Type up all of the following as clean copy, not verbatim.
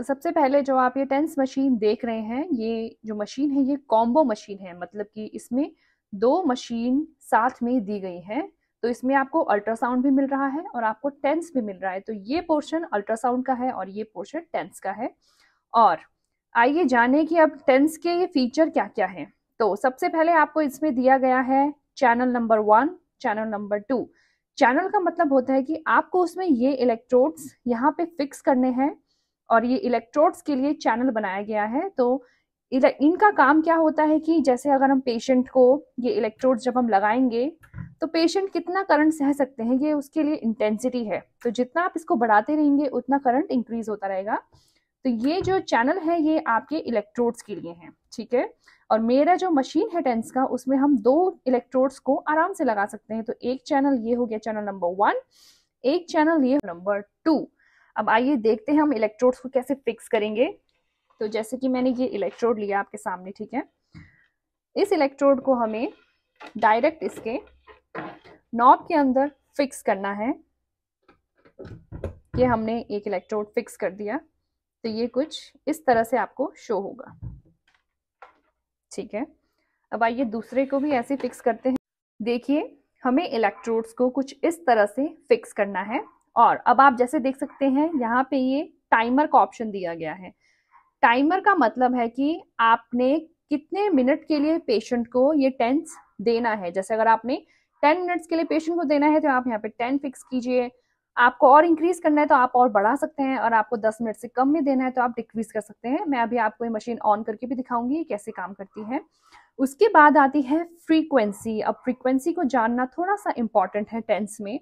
सबसे पहले जो आप ये टेंस मशीन देख रहे हैं, ये जो मशीन है ये कॉम्बो मशीन है, मतलब कि इसमें 2 मशीन साथ में दी गई हैं। तो इसमें आपको अल्ट्रासाउंड भी मिल रहा है और आपको टेंस भी मिल रहा है। तो ये पोर्शन अल्ट्रासाउंड का है और ये पोर्शन टेंस का है। और आइए जाने कि अब टेंस के ये फीचर क्या-क्या हैं। तो सबसे पहले आपको इसमें दिया गया है channel number 1, channel number 2। Channel का मतलब होता है कि आपको उसमें ये इलेक्ट्रोड्स यहाँ पे फिक्स करने हैं और ये इलेक्ट्रोड्स के लिए चैनल बनाया गया है। तो इनका काम क्या होता है कि जैसे अगर हम पेशेंट को ये इलेक्ट्रोड्स जब हम लगाएंगे तो पेशेंट कितना करंट सह सकते हैं, ये उसके लिए इंटेंसिटी है। तो जितना आप इसको बढ़ाते रहेंगे उतना करंट इंक्रीज होता रहेगा। तो ये जो चैनल है ये आपके इलेक्ट्रोड्स के लिए है, ठीक है। और मेरा जो मशीन है टेंस का, उसमें हम 2 इलेक्ट्रोड्स को आराम से लगा सकते हैं। तो एक चैनल ये हो गया चैनल नंबर 1, एक चैनल ये नंबर 2। अब आइए देखते हैं हम इलेक्ट्रोड्स को कैसे फिक्स करेंगे। तो जैसे कि मैंने ये इलेक्ट्रोड लिया आपके सामने, ठीक है। इस इलेक्ट्रोड को हमें डायरेक्ट इसके नॉब के अंदर फिक्स करना है। ये हमने एक इलेक्ट्रोड फिक्स कर दिया। तो ये कुछ इस तरह से आपको शो होगा, ठीक है। अब आइए दूसरे को भी ऐसे फिक्स करते हैं। देखिए हमें इलेक्ट्रोड्स को कुछ इस तरह से फिक्स करना है। और अब आप जैसे देख सकते हैं यहाँ पे ये टाइमर का ऑप्शन दिया गया है। टाइमर का मतलब है कि आपने कितने मिनट के लिए पेशेंट को ये टेंस देना है। जैसे अगर आपने 10 मिनट्स के लिए पेशेंट को देना है तो आप यहाँ पे 10 फिक्स कीजिए। आपको और इंक्रीज करना है तो आप और बढ़ा सकते हैं, और आपको 10 मिनट से कम में देना है तो आप डिक्रीज कर सकते हैं। मैं अभी आपको ये मशीन ऑन करके भी दिखाऊंगी कैसे काम करती है। उसके बाद आती है फ्रीक्वेंसी। अब फ्रीक्वेंसी को जानना थोड़ा सा इंपॉर्टेंट है टेंस में।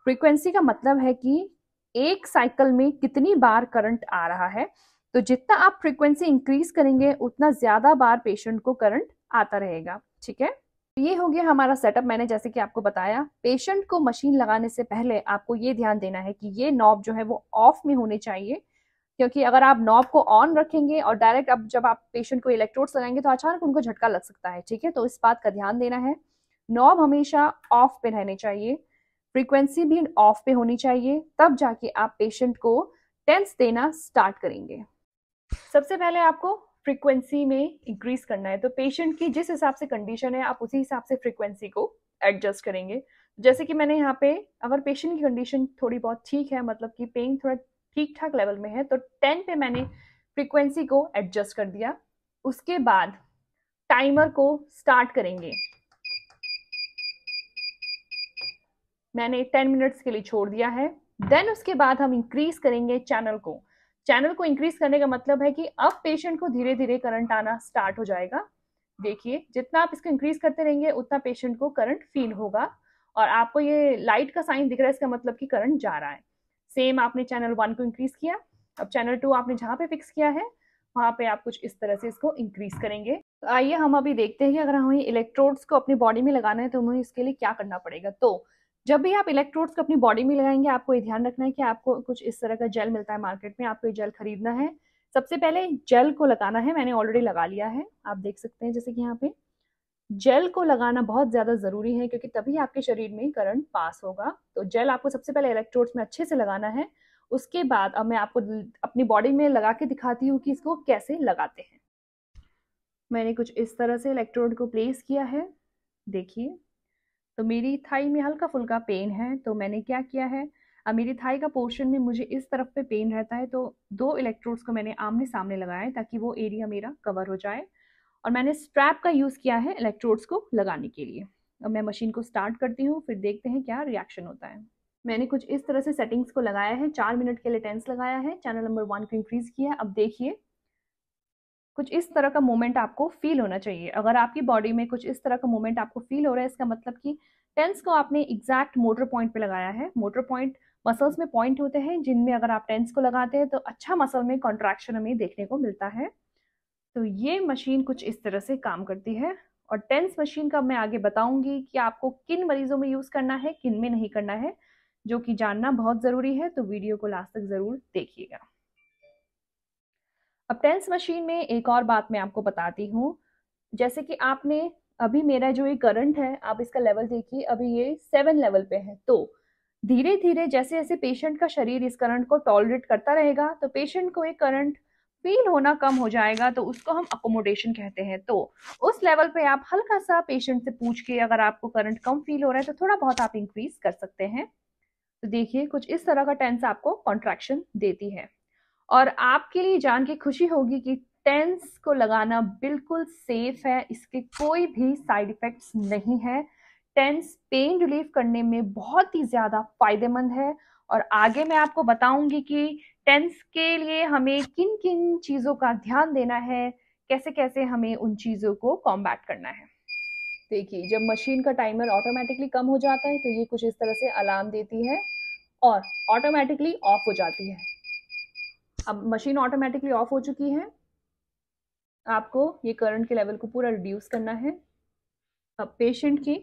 फ्रीक्वेंसी का मतलब है कि एक साइकिल में कितनी बार करंट आ रहा है। तो जितना आप फ्रीक्वेंसी इंक्रीज करेंगे उतना ज्यादा बार पेशेंट को करंट आता रहेगा, ठीक है। ये हो गया हमारा सेटअप। मैंने जैसे कि आपको बताया, पेशेंट को मशीन लगाने से पहले आपको ये ध्यान देना है कि ये नॉब जो है वो ऑफ में होने चाहिए, क्योंकि अगर आप नॉब को ऑन रखेंगे और डायरेक्ट अब जब आप पेशेंट को इलेक्ट्रोड्स लगाएंगे तो अचानक उनको झटका लग सकता है, ठीक है। तो इस बात का ध्यान देना है। नॉब हमेशा ऑफ पे रहने चाहिए, फ्रीक्वेंसी भी ऑफ पे होनी चाहिए, तब जाके आप पेशेंट को टेंस देना स्टार्ट करेंगे। सबसे पहले आपको फ्रीक्वेंसी में इंक्रीज करना है। तो पेशेंट की जिस हिसाब से कंडीशन है आप उसी हिसाब से फ्रीक्वेंसी को एडजस्ट करेंगे। जैसे कि मैंने यहाँ पे, अगर पेशेंट की कंडीशन थोड़ी बहुत ठीक है, मतलब कि पेन थोड़ा ठीक ठाक लेवल में है, तो 10 पे मैंने फ्रीक्वेंसी को एडजस्ट कर दिया। उसके बाद टाइमर को स्टार्ट करेंगे। मैंने 10 मिनट्स के लिए छोड़ दिया है। देन उसके बाद हम इंक्रीज करेंगे चैनल को। चैनल को इंक्रीज करने का मतलब है कि अब पेशेंट को धीरे धीरे करंट आना स्टार्ट हो जाएगा। देखिए जितना आप इसको इंक्रीज करते रहेंगे उतना पेशेंट को करंट फील होगा, और आपको ये लाइट का साइन दिख रहा है, इसका मतलब कि करंट जा रहा है। सेम आपने चैनल 1 को इंक्रीज किया, अब चैनल 2 आपने जहां पे फिक्स किया है वहां पे आप कुछ इस तरह से इसको इंक्रीज करेंगे। तो आइए हम अभी देखते हैं कि अगर हमें इलेक्ट्रोड्स को अपनी बॉडी में लगाना है तो हमें इसके लिए क्या करना पड़ेगा। तो जब भी आप इलेक्ट्रोड्स को अपनी बॉडी में लगाएंगे आपको ये ध्यान रखना है कि आपको कुछ इस तरह का जेल मिलता है मार्केट में, आपको ये जेल खरीदना है। सबसे पहले जेल को लगाना है। मैंने ऑलरेडी लगा लिया है, आप देख सकते हैं जैसे कि यहाँ पे। जेल को लगाना बहुत ज्यादा जरूरी है क्योंकि तभी आपके शरीर में करंट पास होगा। तो जेल आपको सबसे पहले इलेक्ट्रोड्स में अच्छे से लगाना है। उसके बाद अब मैं आपको अपनी बॉडी में लगा के दिखाती हूँ कि इसको कैसे लगाते हैं। मैंने कुछ इस तरह से इलेक्ट्रोड को प्लेस किया है, देखिए। तो मेरी थाई में हल्का फुल्का पेन है, तो मैंने क्या किया है, अब मेरी थाई का पोर्शन में मुझे इस तरफ पे पेन रहता है, तो 2 इलेक्ट्रोड्स को मैंने आमने सामने लगाया है ताकि वो एरिया मेरा कवर हो जाए। और मैंने स्ट्रैप का यूज़ किया है इलेक्ट्रोड्स को लगाने के लिए। अब मैं मशीन को स्टार्ट करती हूँ, फिर देखते हैं क्या रिएक्शन होता है। मैंने कुछ इस तरह से सेटिंग्स को लगाया है। 4 मिनट के लिए टेंस लगाया है, चैनल नंबर 1 को इंक्रीज किया। अब देखिए कुछ इस तरह का मूवमेंट आपको फील होना चाहिए। अगर आपकी बॉडी में कुछ इस तरह का मूवमेंट आपको फील हो रहा है, इसका मतलब कि टेंस को आपने एग्जैक्ट मोटर पॉइंट पे लगाया है। मोटर पॉइंट मसल्स में पॉइंट होते हैं जिनमें अगर आप टेंस को लगाते हैं तो अच्छा मसल में कॉन्ट्रैक्शन हमें देखने को मिलता है। तो ये मशीन कुछ इस तरह से काम करती है। और टेंस मशीन का मैं आगे बताऊंगी कि आपको किन मरीजों में यूज करना है, किन में नहीं करना है, जो कि जानना बहुत जरूरी है। तो वीडियो को लास्ट तक जरूर देखिएगा। अब टेंस मशीन में एक और बात मैं आपको बताती हूँ। जैसे कि आपने अभी मेरा जो ये करंट है, आप इसका लेवल देखिए, अभी ये 7 लेवल पे है। तो धीरे धीरे जैसे जैसे पेशेंट का शरीर इस करंट को टॉलरेट करता रहेगा तो पेशेंट को एक करंट फील होना कम हो जाएगा, तो उसको हम अकोमोडेशन कहते हैं। तो उस लेवल पे आप हल्का सा पेशेंट से पूछ के अगर आपको करंट कम फील हो रहा है तो थोड़ा बहुत आप इंक्रीज कर सकते हैं। तो देखिए कुछ इस तरह का टेंस आपको कॉन्ट्रैक्शन देती है। और आपके लिए जान के खुशी होगी कि टेंस को लगाना बिल्कुल सेफ है, इसके कोई भी साइड इफेक्ट्स नहीं है। टेंस पेन रिलीफ करने में बहुत ही ज़्यादा फायदेमंद है। और आगे मैं आपको बताऊंगी कि टेंस के लिए हमें किन किन चीज़ों का ध्यान देना है, कैसे कैसे हमें उन चीज़ों को कॉम्बैट करना है। देखिए जब मशीन का टाइमर ऑटोमेटिकली कम हो जाता है तो ये कुछ इस तरह से अलार्म देती है और ऑटोमेटिकली ऑफ हो जाती है। अब मशीन ऑटोमेटिकली ऑफ हो चुकी है, आपको ये करंट के लेवल को पूरा रिड्यूस करना है। अब पेशेंट की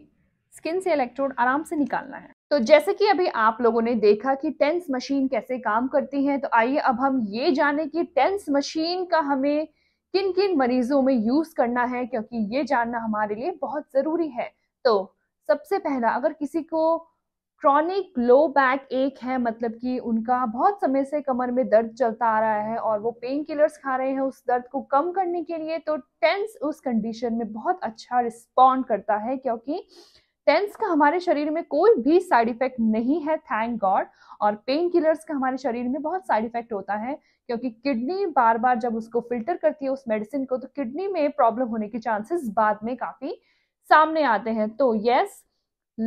स्किन से इलेक्ट्रोड आराम से निकालना है। तो जैसे कि अभी आप लोगों ने देखा कि टेंस मशीन कैसे काम करती है, तो आइए अब हम ये जाने कि टेंस मशीन का हमें किन किन मरीजों में यूज करना है, क्योंकि ये जानना हमारे लिए बहुत जरूरी है। तो सबसे पहला, अगर किसी को क्रॉनिक लो बैक एक है, मतलब कि उनका बहुत समय से कमर में दर्द चलता आ रहा है और वो पेन किलर्स खा रहे हैं उस दर्द को कम करने के लिए, तो टेंस उस कंडीशन में बहुत अच्छा रिस्पॉन्ड करता है, क्योंकि टेंस का हमारे शरीर में कोई भी साइड इफेक्ट नहीं है, थैंक गॉड। और पेन किलर्स का हमारे शरीर में बहुत साइड इफेक्ट होता है, क्योंकि किडनी बार बार जब उसको फिल्टर करती है उस मेडिसिन को, तो किडनी में प्रॉब्लम होने के चांसेस बाद में काफी सामने आते हैं। तो यस,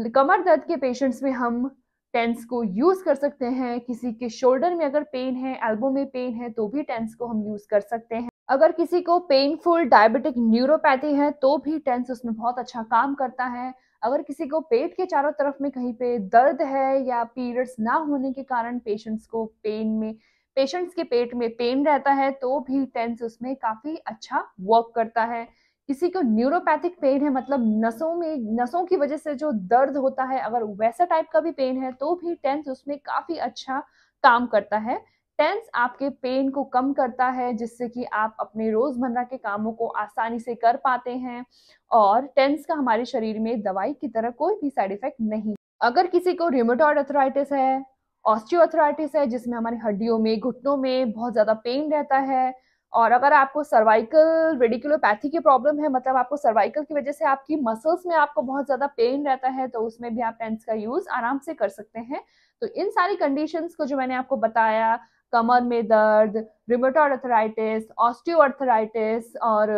कमर दर्द के पेशेंट्स में हम टेंस को यूज कर सकते हैं। किसी के शोल्डर में अगर पेन है, एल्बो में पेन है, तो भी टेंस को हम यूज कर सकते हैं। अगर किसी को पेनफुल डायबिटिक न्यूरोपैथी है तो भी टेंस उसमें बहुत अच्छा काम करता है। अगर किसी को पेट के चारों तरफ में कहीं पे दर्द है या पीरियड्स ना होने के कारण पेशेंट्स के पेट में पेन रहता है, तो भी टेंस उसमें काफी अच्छा वर्क करता है। किसी को न्यूरोपैथिक पेन है, मतलब नसों की वजह से जो दर्द होता है, अगर वैसा टाइप का भी पेन है तो भी टेंस उसमें काफी अच्छा काम करता है। टेंस आपके पेन को कम करता है, जिससे कि आप अपने रोजमर्रा के कामों को आसानी से कर पाते हैं। और टेंस का हमारे शरीर में दवाई की तरह कोई भी साइड इफेक्ट नहीं। अगर किसी को रूमेटॉइड अर्थराइटिस है, ऑस्टियोआर्थराइटिस है, जिसमें हमारी हड्डियों में, घुटनों में बहुत ज्यादा पेन रहता है, और अगर आपको सर्वाइकल रेडिकुलोपैथी की प्रॉब्लम है, मतलब आपको सर्वाइकल की वजह से आपकी मसल्स में आपको बहुत ज्यादा पेन रहता है, तो उसमें भी आप टेंस का यूज आराम से कर सकते हैं। तो इन सारी कंडीशंस को जो मैंने आपको बताया, कमर में दर्द, रूमेटॉइड अर्थराइटिस, ऑस्टियोआर्थराइटिस और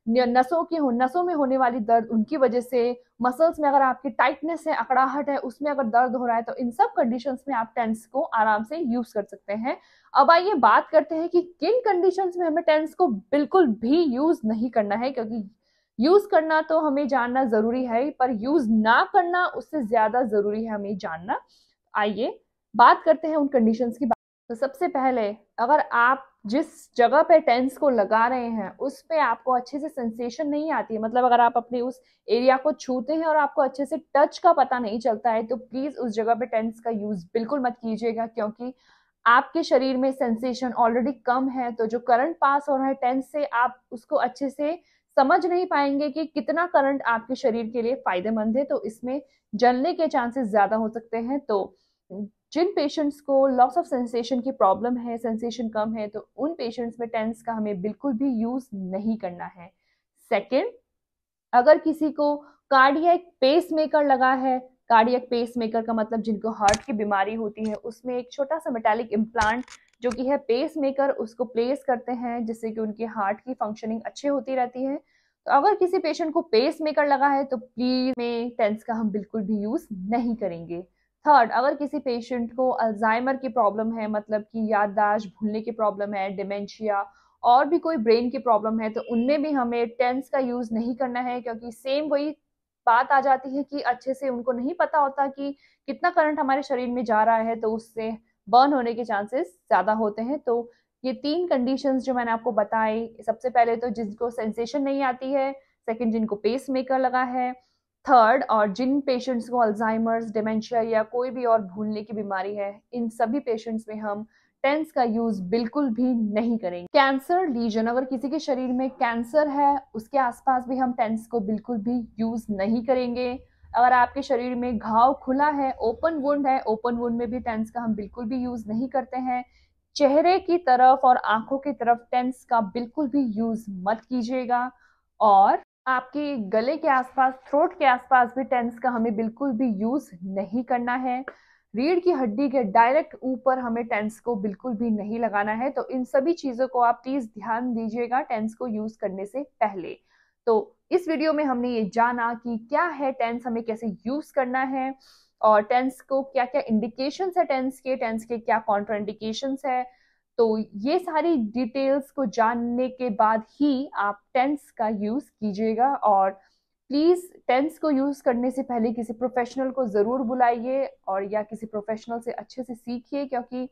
नसों में होने वाली दर्द, उनकी वजह से मसल्स में अगर आपकी टाइटनेस है, अकड़ाहट है, उसमें अगर दर्द हो रहा है, तो इन सब कंडीशंस में आप टेंस को आराम से यूज कर सकते हैं। अब आइए बात करते हैं कि किन कंडीशंस में हमें टेंस को बिल्कुल भी यूज नहीं करना है, क्योंकि यूज करना तो हमें जानना जरूरी है, पर यूज ना करना उससे ज्यादा जरूरी है हमें जानना। आइए बात करते हैं उन कंडीशंस की। तो सबसे पहले, अगर आप जिस जगह पे टेंस को लगा रहे हैं उस पे आपको अच्छे से सेंसेशन नहीं आती है, मतलब अगर आप अपने उस एरिया को छूते हैं और आपको अच्छे से टच का पता नहीं चलता है, तो प्लीज उस जगह पे टेंस का यूज बिल्कुल मत कीजिएगा, क्योंकि आपके शरीर में सेंसेशन ऑलरेडी कम है। तो जो करंट पास हो रहा है टेंस से, आप उसको अच्छे से समझ नहीं पाएंगे कि कितना करंट आपके शरीर के लिए फायदेमंद है, तो इसमें जलने के चांसेस ज्यादा हो सकते हैं। तो जिन पेशेंट्स को लॉस ऑफ सेंसेशन की प्रॉब्लम है, सेंसेशन कम है, तो उन पेशेंट्स में टेंस का हमें बिल्कुल भी यूज नहीं करना है। सेकेंड, अगर किसी को कार्डियक पेसमेकर लगा है, कार्डियक पेसमेकर का मतलब जिनको हार्ट की बीमारी होती है, उसमें एक छोटा सा मेटालिक इम्प्लांट जो कि है पेसमेकर, उसको प्लेस करते हैं, जिससे कि उनके हार्ट की फंक्शनिंग अच्छी होती रहती है। तो अगर किसी पेशेंट को पेसमेकर लगा है तो प्लीज में टेंस का हम बिल्कुल भी यूज नहीं करेंगे। थर्ड, अगर किसी पेशेंट को अल्जाइमर की प्रॉब्लम है, मतलब कि याददाश्त भूलने की प्रॉब्लम है, डिमेंशिया और भी कोई ब्रेन की प्रॉब्लम है, तो उनमें भी हमें टेंस का यूज नहीं करना है, क्योंकि सेम वही बात आ जाती है कि अच्छे से उनको नहीं पता होता कि कितना करंट हमारे शरीर में जा रहा है, तो उससे बर्न होने के चांसेस ज्यादा होते हैं। तो ये तीन कंडीशंस जो मैंने आपको बताई, सबसे पहले तो जिनको सेंसेशन नहीं आती है, सेकंड जिनको पेस मेकर लगा है, थर्ड और जिन पेशेंट्स को अल्जाइमर्स, डिमेंशिया या कोई भी और भूलने की बीमारी है, इन सभी पेशेंट्स में हम टेंस का यूज बिल्कुल भी नहीं करेंगे। कैंसर लीजन, अगर किसी के शरीर में कैंसर है, उसके आसपास भी हम टेंस को बिल्कुल भी यूज नहीं करेंगे। अगर आपके शरीर में घाव खुला है, ओपन वुंड है, ओपन वुंड में भी टेंस का हम बिल्कुल भी यूज नहीं करते हैं। चेहरे की तरफ और आंखों की तरफ टेंस का बिल्कुल भी यूज मत कीजिएगा। और आपके गले के आसपास, थ्रोट के आसपास भी टेंस का हमें बिल्कुल भी यूज नहीं करना है। रीढ़ की हड्डी के डायरेक्ट ऊपर हमें टेंस को बिल्कुल भी नहीं लगाना है। तो इन सभी चीजों को आप प्लीज ध्यान दीजिएगा टेंस को यूज करने से पहले। तो इस वीडियो में हमने ये जाना कि क्या है टेंस, हमें कैसे यूज करना है, और टेंस को क्या क्या इंडिकेशंस है, टेंस के क्या कॉन्ट्राइंडिकेशंस है। तो ये सारी डिटेल्स को जानने के बाद ही आप टेंस का यूज कीजिएगा। और प्लीज टेंस को यूज करने से पहले किसी प्रोफेशनल को जरूर बुलाइए, और या किसी प्रोफेशनल से अच्छे से सीखिए, क्योंकि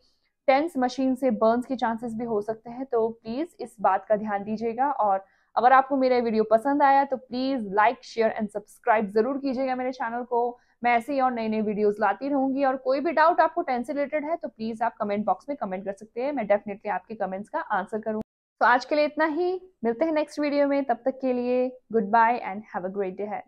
टेंस मशीन से बर्न्स के चांसेस भी हो सकते हैं। तो प्लीज इस बात का ध्यान दीजिएगा। और अगर आपको मेरा वीडियो पसंद आया तो please like, share and subscribe जरूर कीजिएगा मेरे चैनल को। मैं ऐसे ही और नई नई वीडियोस लाती रहूंगी। और कोई भी डाउट आपको टेंस से रिलेटेड है तो प्लीज आप कमेंट बॉक्स में कमेंट कर सकते हैं, मैं डेफिनेटली आपके कमेंट्स का आंसर करूंगी। तो आज के लिए इतना ही, मिलते हैं नेक्स्ट वीडियो में। तब तक के लिए goodbye and have a great day है।